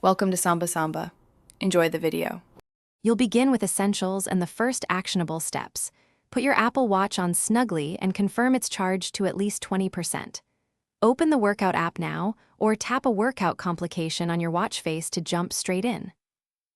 Welcome to Samba Samba. Enjoy the video. You'll begin with essentials and the first actionable steps. Put your Apple Watch on snugly and confirm it's charged to at least 20%. Open the workout app now, or tap a workout complication on your watch face to jump straight in.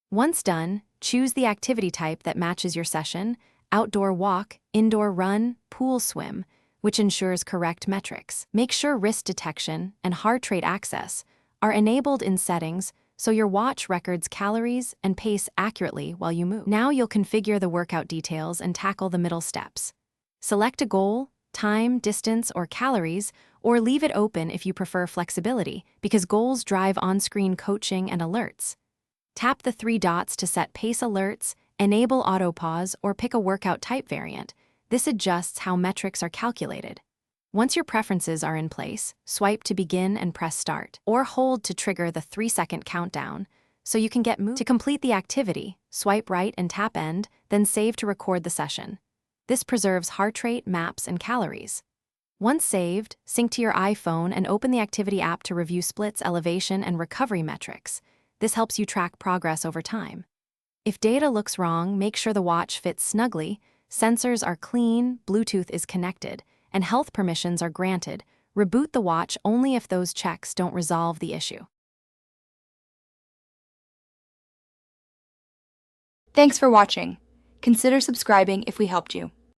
Once done, choose the activity type that matches your session: outdoor walk, indoor run, pool swim, which ensures correct metrics. Make sure wrist detection and heart rate access are enabled in settings so your watch records calories and pace accurately while you move. Now you'll configure the workout details and tackle the middle steps. Select a goal, time, distance, or calories, or leave it open if you prefer flexibility, because goals drive on-screen coaching and alerts. Tap the 3 dots to set pace alerts, enable auto pause, or pick a workout type variant. This adjusts how metrics are calculated. Once your preferences are in place, swipe to begin and press start, or hold to trigger the 3-second countdown so you can get moving. To complete the activity, swipe right and tap end, then save to record the session. This preserves heart rate, maps, and calories. Once saved, sync to your iPhone and open the activity app to review splits, elevation, and recovery metrics. This helps you track progress over time. If data looks wrong, make sure the watch fits snugly, sensors are clean, Bluetooth is connected, and health permissions are granted. Reboot the watch only if those checks don't resolve the issue. Thanks for watching. Consider subscribing if we helped you.